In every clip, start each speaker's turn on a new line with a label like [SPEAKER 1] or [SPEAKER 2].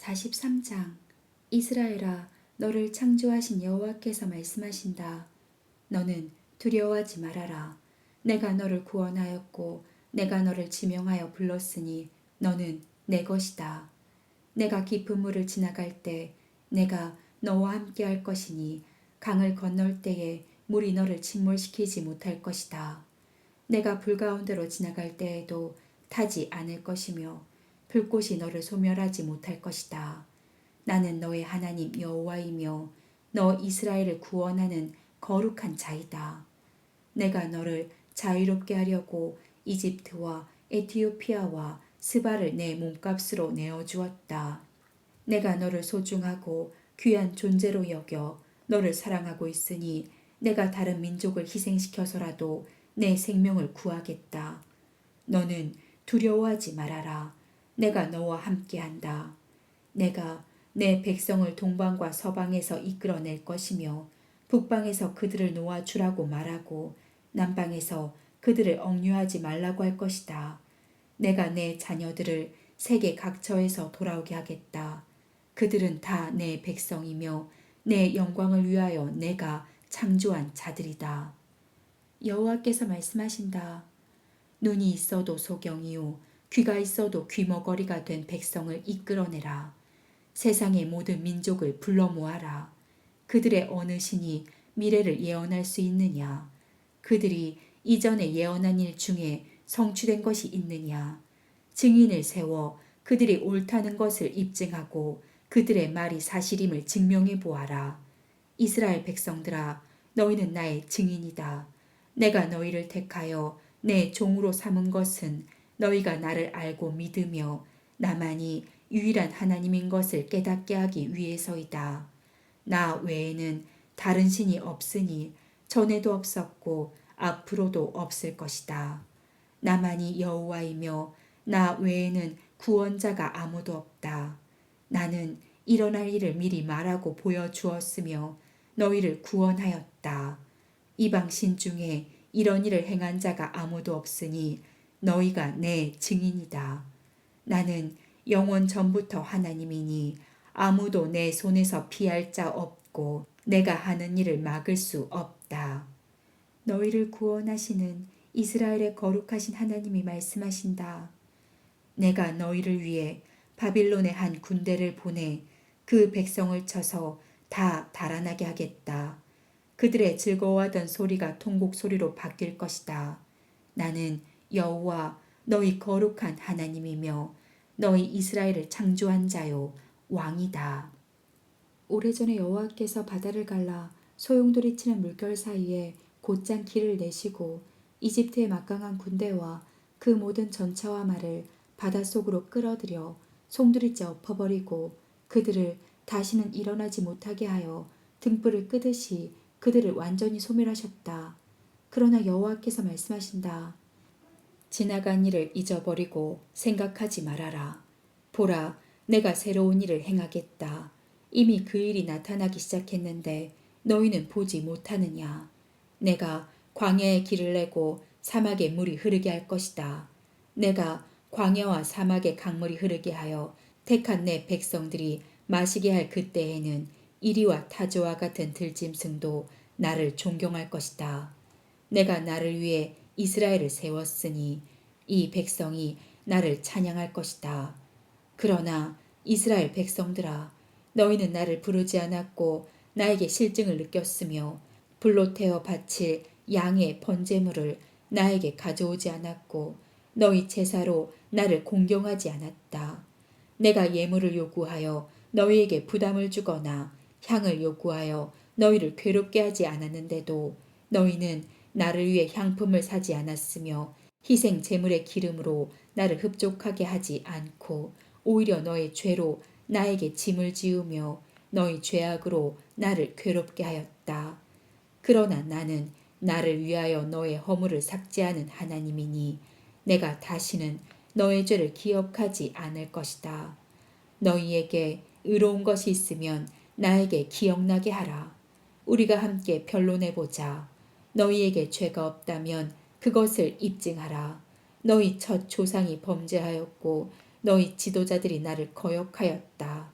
[SPEAKER 1] 43장. 이스라엘아, 너를 창조하신 여호와께서 말씀하신다. 너는 두려워하지 말아라. 내가 너를 구원하였고 내가 너를 지명하여 불렀으니 너는 내 것이다. 내가 깊은 물을 지나갈 때 내가 너와 함께 할 것이니 강을 건널 때에 물이 너를 침몰시키지 못할 것이다. 내가 불 가운데로 지나갈 때에도 타지 않을 것이며 불꽃이 너를 소멸하지 못할 것이다. 나는 너의 하나님 여호와이며 너 이스라엘을 구원하는 거룩한 자이다. 내가 너를 자유롭게 하려고 이집트와 에티오피아와 스바를 내 몸값으로 내어주었다. 내가 너를 소중하고 귀한 존재로 여겨 너를 사랑하고 있으니 내가 다른 민족을 희생시켜서라도 내 생명을 구하겠다. 너는 두려워하지 말아라. 내가 너와 함께한다. 내가 내 백성을 동방과 서방에서 이끌어낼 것이며 북방에서 그들을 놓아주라고 말하고 남방에서 그들을 억류하지 말라고 할 것이다. 내가 내 자녀들을 세계 각처에서 돌아오게 하겠다. 그들은 다 내 백성이며 내 영광을 위하여 내가 창조한 자들이다. 여호와께서 말씀하신다. 눈이 있어도 소경이요 귀가 있어도 귀머거리가 된 백성을 이끌어내라. 세상의 모든 민족을 불러 모아라. 그들의 어느 신이 미래를 예언할 수 있느냐? 그들이 이전에 예언한 일 중에 성취된 것이 있느냐? 증인을 세워 그들이 옳다는 것을 입증하고 그들의 말이 사실임을 증명해 보아라. 이스라엘 백성들아, 너희는 나의 증인이다. 내가 너희를 택하여 내 종으로 삼은 것은 너희가 나를 알고 믿으며 나만이 유일한 하나님인 것을 깨닫게 하기 위해서이다. 나 외에는 다른 신이 없으니 전에도 없었고 앞으로도 없을 것이다. 나만이 여호와이며 나 외에는 구원자가 아무도 없다. 나는 일어날 일을 미리 말하고 보여주었으며 너희를 구원하였다. 이방 신 중에 이런 일을 행한 자가 아무도 없으니 너희가 내 증인이다. 나는 영원 전부터 하나님이니 아무도 내 손에서 피할 자 없고 내가 하는 일을 막을 수 없다. 너희를 구원하시는 이스라엘의 거룩하신 하나님이 말씀하신다. 내가 너희를 위해 바빌론의 한 군대를 보내 그 백성을 쳐서 다 달아나게 하겠다. 그들의 즐거워하던 소리가 통곡 소리로 바뀔 것이다. 나는 여호와 너희 거룩한 하나님이며 너희 이스라엘을 창조한 자요 왕이다. 오래전에 여호와께서 바다를 갈라 소용돌이 치는 물결 사이에 곧장 길을 내시고 이집트의 막강한 군대와 그 모든 전차와 말을 바닷속으로 끌어들여 송두리째 엎어버리고 그들을 다시는 일어나지 못하게 하여 등불을 끄듯이 그들을 완전히 소멸하셨다. 그러나 여호와께서 말씀하신다. 지나간 일을 잊어버리고 생각하지 말아라. 보라, 내가 새로운 일을 행하겠다. 이미 그 일이 나타나기 시작했는데 너희는 보지 못하느냐. 내가 광야에 길을 내고 사막에 물이 흐르게 할 것이다. 내가 광야와 사막에 강물이 흐르게 하여 택한 내 백성들이 마시게 할 그때에는 이리와 타조와 같은 들짐승도 나를 존경할 것이다. 내가 나를 위해 이스라엘을 세웠으니 이 백성이 나를 찬양할 것이다. 그러나 이스라엘 백성들아, 너희는 나를 부르지 않았고 나에게 실증을 느꼈으며 불로 태워 바칠 양의 번제물을 나에게 가져오지 않았고 너희 제사로 나를 공경하지 않았다. 내가 예물을 요구하여 너희에게 부담을 주거나 향을 요구하여 너희를 괴롭게 하지 않았는데도 너희는 나를 위해 향품을 사지 않았으며 희생 제물의 기름으로 나를 흡족하게 하지 않고 오히려 너의 죄로 나에게 짐을 지으며 너희 죄악으로 나를 괴롭게 하였다. 그러나 나는 나를 위하여 너의 허물을 삭제하는 하나님이니 내가 다시는 너의 죄를 기억하지 않을 것이다. 너희에게 의로운 것이 있으면 나에게 기억나게 하라. 우리가 함께 변론해보자. 너희에게 죄가 없다면 그것을 입증하라. 너희 첫 조상이 범죄하였고 너희 지도자들이 나를 거역하였다.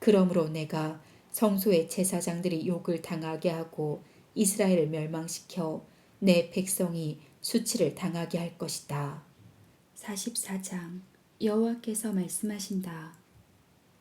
[SPEAKER 1] 그러므로 내가 성소의 제사장들이 욕을 당하게 하고 이스라엘을 멸망시켜 내 백성이 수치를 당하게 할 것이다. 44장. 여호와께서 말씀하신다.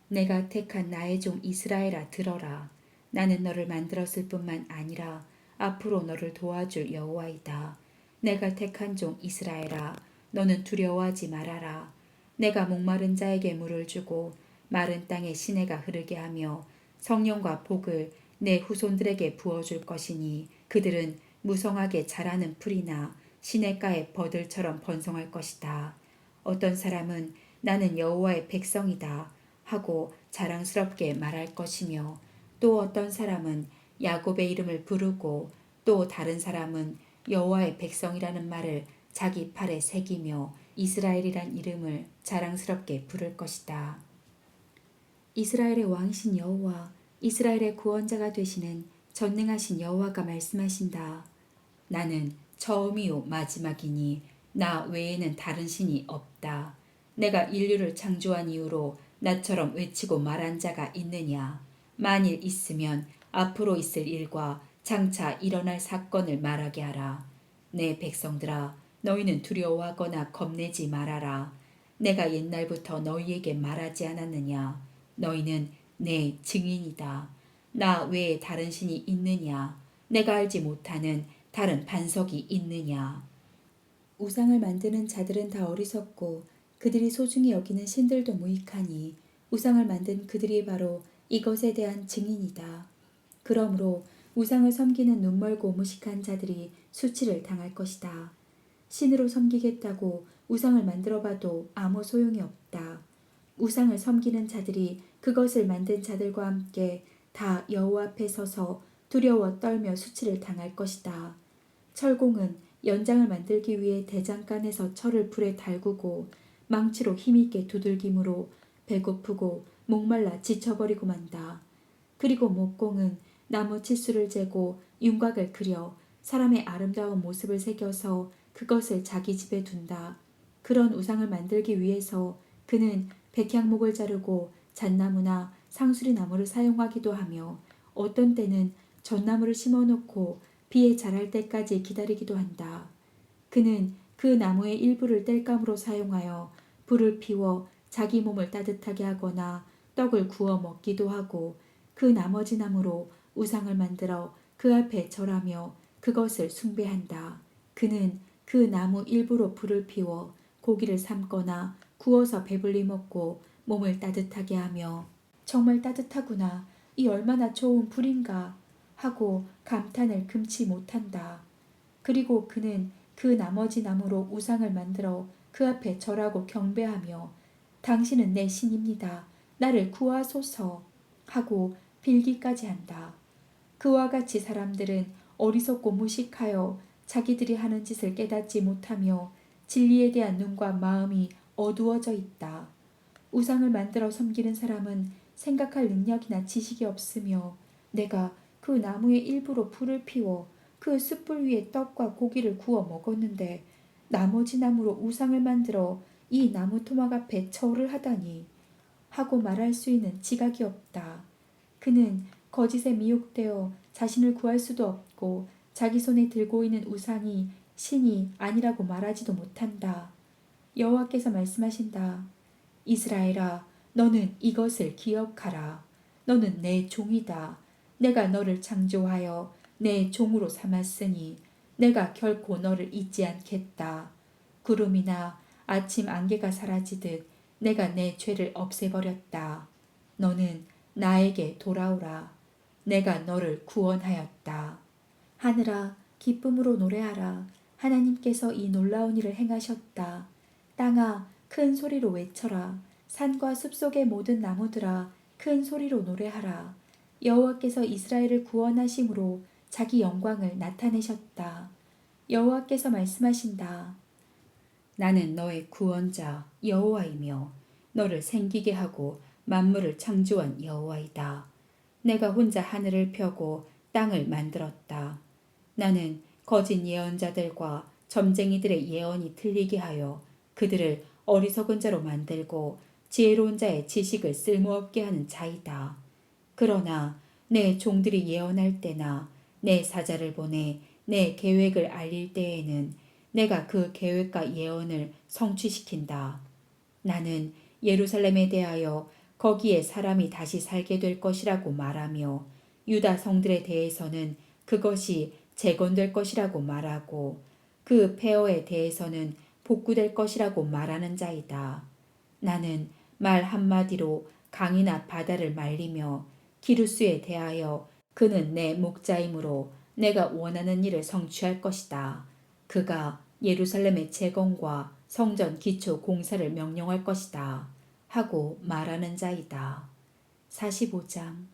[SPEAKER 1] 내가 택한 나의 종 이스라엘아, 들어라. 나는 너를 만들었을 뿐만 아니라 앞으로 너를 도와줄 여호와이다. 내가 택한 종 이스라엘아, 너는 두려워하지 말아라. 내가 목마른 자에게 물을 주고 마른 땅에 시내가 흐르게 하며 성령과 복을 내 후손들에게 부어줄 것이니 그들은 무성하게 자라는 풀이나 시냇가의 버들처럼 번성할 것이다. 어떤 사람은 나는 여호와의 백성이다 하고 자랑스럽게 말할 것이며, 또 어떤 사람은 야곱의 이름을 부르고 또 다른 사람은 여호와의 백성이라는 말을 자기 팔에 새기며 이스라엘이란 이름을 자랑스럽게 부를 것이다. 이스라엘의 왕이신 여호와, 이스라엘의 구원자가 되시는 전능하신 여호와가 말씀하신다. 나는 처음이요 마지막이니 나 외에는 다른 신이 없다. 내가 인류를 창조한 이후로 나처럼 외치고 말한 자가 있느냐? 만일 있으면 앞으로 있을 일과 장차 일어날 사건을 말하게 하라. 내 백성들아, 너희는 두려워하거나 겁내지 말아라. 내가 옛날부터 너희에게 말하지 않았느냐? 너희는 내 증인이다. 나 외에 다른 신이 있느냐? 내가 알지 못하는 다른 반석이 있느냐? 우상을 만드는 자들은 다 어리석고 그들이 소중히 여기는 신들도 무익하니 우상을 만든 그들이 바로 이것에 대한 증인이다. 그러므로 우상을 섬기는 눈멀고 무식한 자들이 수치를 당할 것이다. 신으로 섬기겠다고 우상을 만들어봐도 아무 소용이 없다. 우상을 섬기는 자들이 그것을 만든 자들과 함께 다 여호와 앞에 서서 두려워 떨며 수치를 당할 것이다. 철공은 연장을 만들기 위해 대장간에서 철을 불에 달구고 망치로 힘있게 두들김으로 배고프고 목말라 지쳐버리고 만다. 그리고 목공은 나무 치수를 재고 윤곽을 그려 사람의 아름다운 모습을 새겨서 그것을 자기 집에 둔다. 그런 우상을 만들기 위해서 그는 백향목을 자르고 잣나무나 상수리 나무를 사용하기도 하며 어떤 때는 전나무를 심어놓고 비에 자랄 때까지 기다리기도 한다. 그는 그 나무의 일부를 땔감으로 사용하여 불을 피워 자기 몸을 따뜻하게 하거나 떡을 구워 먹기도 하고 그 나머지 나무로 우상을 만들어 그 앞에 절하며 그것을 숭배한다. 그는 그 나무 일부로 불을 피워 고기를 삶거나 구워서 배불리 먹고 몸을 따뜻하게 하며 정말 따뜻하구나, 이 얼마나 좋은 불인가 하고 감탄을 금치 못한다. 그리고 그는 그 나머지 나무로 우상을 만들어 그 앞에 절하고 경배하며 당신은 내 신입니다. 나를 구하소서 하고 빌기까지 한다. 그와 같이 사람들은 어리석고 무식하여 자기들이 하는 짓을 깨닫지 못하며 진리에 대한 눈과 마음이 어두워져 있다. 우상을 만들어 섬기는 사람은 생각할 능력이나 지식이 없으며 내가 그 나무의 일부로 불을 피워 그 숯불 위에 떡과 고기를 구워 먹었는데 나머지 나무로 우상을 만들어 이 나무 토막 앞에 절을 하다니 하고 말할 수 있는 지각이 없다. 그는 거짓에 미혹되어 자신을 구할 수도 없고 자기 손에 들고 있는 우상이 신이 아니라고 말하지도 못한다. 여호와께서 말씀하신다. 이스라엘아, 너는 이것을 기억하라. 너는 내 종이다. 내가 너를 창조하여 내 종으로 삼았으니 내가 결코 너를 잊지 않겠다. 구름이나 아침 안개가 사라지듯 내가 내 죄를 없애버렸다. 너는 나에게 돌아오라. 내가 너를 구원하였다. 하늘아, 기쁨으로 노래하라. 하나님께서 이 놀라운 일을 행하셨다. 땅아, 큰 소리로 외쳐라. 산과 숲속의 모든 나무들아, 큰 소리로 노래하라. 여호와께서 이스라엘을 구원하심으로 자기 영광을 나타내셨다. 여호와께서 말씀하신다. 나는 너의 구원자 여호와이며 너를 생기게 하고 만물을 창조한 여호와이다. 내가 혼자 하늘을 펴고 땅을 만들었다. 나는 거짓 예언자들과 점쟁이들의 예언이 틀리게 하여 그들을 어리석은 자로 만들고 지혜로운 자의 지식을 쓸모없게 하는 자이다. 그러나 내 종들이 예언할 때나 내 사자를 보내 내 계획을 알릴 때에는 내가 그 계획과 예언을 성취시킨다. 나는 예루살렘에 대하여 거기에 사람이 다시 살게 될 것이라고 말하며 유다 성들에 대해서는 그것이 재건될 것이라고 말하고 그 폐허에 대해서는 복구될 것이라고 말하는 자이다. 나는 말 한마디로 강이나 바다를 말리며 기루스에 대하여 그는 내 목자이므로 내가 원하는 일을 성취할 것이다. 그가 예루살렘의 재건과 성전 기초 공사를 명령할 것이다. 하고 말하는 자이다. 45장.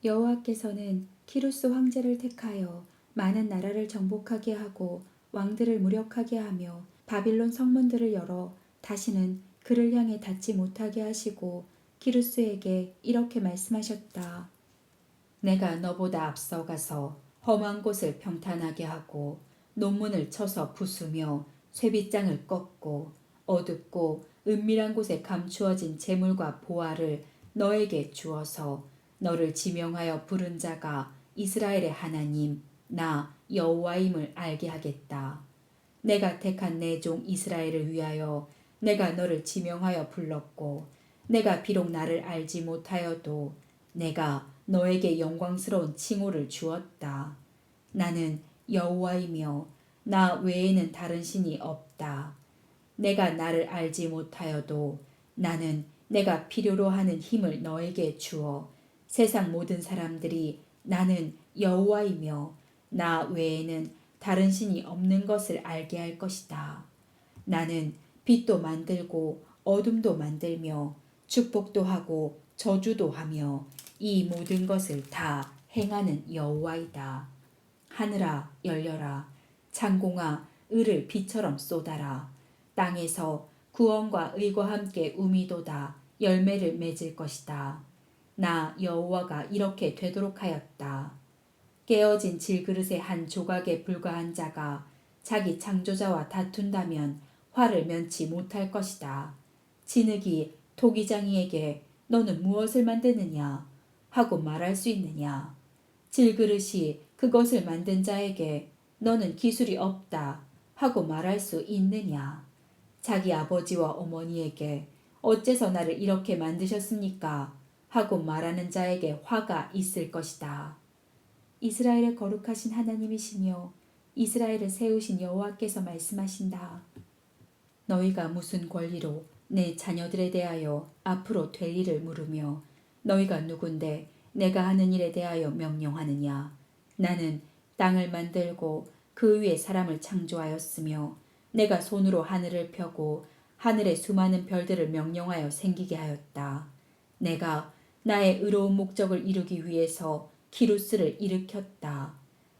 [SPEAKER 1] 여호와께서는 키루스 황제를 택하여 많은 나라를 정복하게 하고 왕들을 무력하게 하며 바빌론 성문들을 열어 다시는 그를 향해 닿지 못하게 하시고 키루스에게 이렇게 말씀하셨다. 내가 너보다 앞서가서 험한 곳을 평탄하게 하고 논문을 쳐서 부수며 쇠빗장을 꺾고 어둡고 은밀한 곳에 감추어진 재물과 보화를 너에게 주어서 너를 지명하여 부른 자가 이스라엘의 하나님 나 여호와임을 알게 하겠다. 내가 택한 내 종 이스라엘을 위하여 내가 너를 지명하여 불렀고 내가 비록 나를 알지 못하여도 내가 너에게 영광스러운 칭호를 주었다. 나는 여호와이며 나 외에는 다른 신이 없다. 내가 나를 알지 못하여도 나는 내가 필요로 하는 힘을 너에게 주어 세상 모든 사람들이 나는 여호와이며 나 외에는 다른 신이 없는 것을 알게 할 것이다. 나는 빛도 만들고 어둠도 만들며 축복도 하고 저주도 하며 이 모든 것을 다 행하는 여호와이다. 하늘아 열려라. 창공아 을을 비처럼 쏟아라. 땅에서 구원과 의와 함께 우미도다 열매를 맺을 것이다. 나 여호와가 이렇게 되도록 하였다. 깨어진 질그릇의 한 조각에 불과한 자가 자기 창조자와 다툰다면 화를 면치 못할 것이다. 진흙이 토기장이에게 너는 무엇을 만드느냐 하고 말할 수 있느냐. 질그릇이 그것을 만든 자에게 너는 기술이 없다 하고 말할 수 있느냐. 자기 아버지와 어머니에게 어째서 나를 이렇게 만드셨습니까 하고 말하는 자에게 화가 있을 것이다. 이스라엘의 거룩하신 하나님이시며 이스라엘을 세우신 여호와께서 말씀하신다. 너희가 무슨 권리로 내 자녀들에 대하여 앞으로 될 일을 물으며 너희가 누군데 내가 하는 일에 대하여 명령하느냐. 나는 땅을 만들고 그 위에 사람을 창조하였으며 내가 손으로 하늘을 펴고 하늘의 수많은 별들을 명령하여 생기게 하였다. 내가 나의 의로운 목적을 이루기 위해서 키루스를 일으켰다.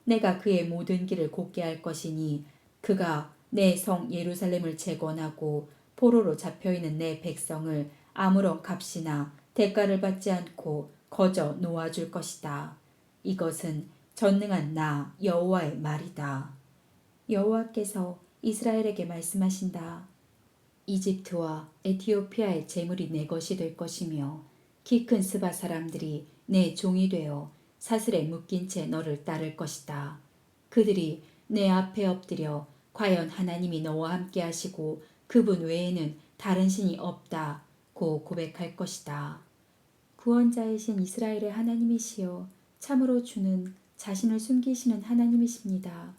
[SPEAKER 1] 내가 그의 모든 길을 곧게 할 것이니 그가 내 성 예루살렘을 재건하고 포로로 잡혀있는 내 백성을 아무런 값이나 대가를 받지 않고 거저 놓아줄 것이다. 이것은 전능한 나 여호와의 말이다. 여호와께서 이스라엘에게 말씀하신다. 이집트와 에티오피아의 재물이 내 것이 될 것이며 키 큰 스바 사람들이 내 종이 되어 사슬에 묶인 채 너를 따를 것이다. 그들이 내 앞에 엎드려 과연 하나님이 너와 함께 하시고 그분 외에는 다른 신이 없다고 고백할 것이다. 구원자이신 이스라엘의 하나님이시여 참으로 주는 자신을 숨기시는 하나님이십니다.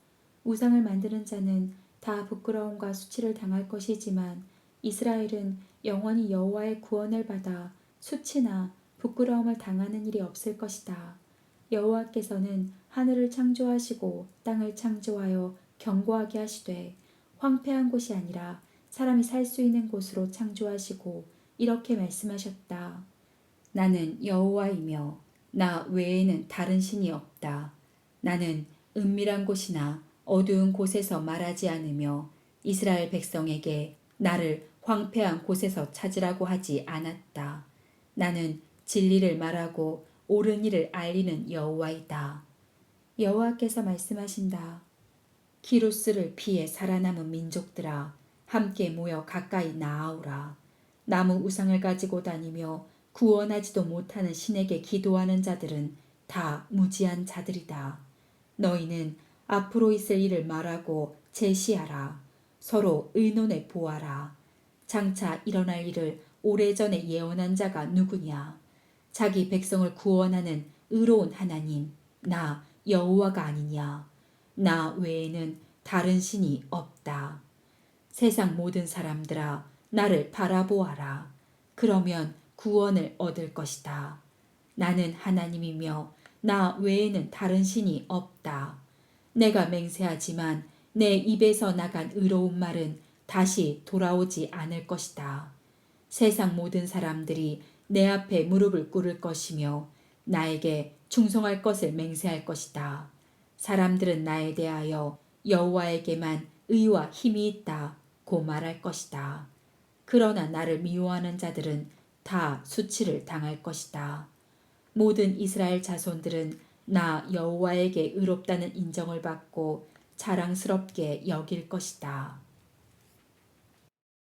[SPEAKER 1] 우상을 만드는 자는 다 부끄러움과 수치를 당할 것이지만 이스라엘은 영원히 여호와의 구원을 받아 수치나 부끄러움을 당하는 일이 없을 것이다. 여호와께서는 하늘을 창조하시고 땅을 창조하여 견고하게 하시되 황폐한 곳이 아니라 사람이 살 수 있는 곳으로 창조하시고 이렇게 말씀하셨다. 나는 여호와이며 나 외에는 다른 신이 없다. 나는 은밀한 곳이나 어두운 곳에서 말하지 않으며 이스라엘 백성에게 나를 황폐한 곳에서 찾으라고 하지 않았다. 나는 진리를 말하고 옳은 일을 알리는 여호와이다. 여호와께서 말씀하신다. 키루스를 피해 살아남은 민족들아 함께 모여 가까이 나아오라. 나무 우상을 가지고 다니며 구원하지도 못하는 신에게 기도하는 자들은 다 무지한 자들이다. 너희는 앞으로 있을 일을 말하고 제시하라. 서로 의논해 보아라. 장차 일어날 일을 오래전에 예언한 자가 누구냐? 자기 백성을 구원하는 의로운 하나님, 나 여호와가 아니냐? 나 외에는 다른 신이 없다. 세상 모든 사람들아, 나를 바라보아라. 그러면 구원을 얻을 것이다. 나는 하나님이며 나 외에는 다른 신이 없다. 내가 맹세하지만 내 입에서 나간 의로운 말은 다시 돌아오지 않을 것이다. 세상 모든 사람들이 내 앞에 무릎을 꿇을 것이며 나에게 충성할 것을 맹세할 것이다. 사람들은 나에 대하여 여호와에게만 의와 힘이 있다고 말할 것이다. 그러나 나를 미워하는 자들은 다 수치를 당할 것이다. 모든 이스라엘 자손들은 나 여호와에게 의롭다는 인정을 받고 자랑스럽게 여길 것이다.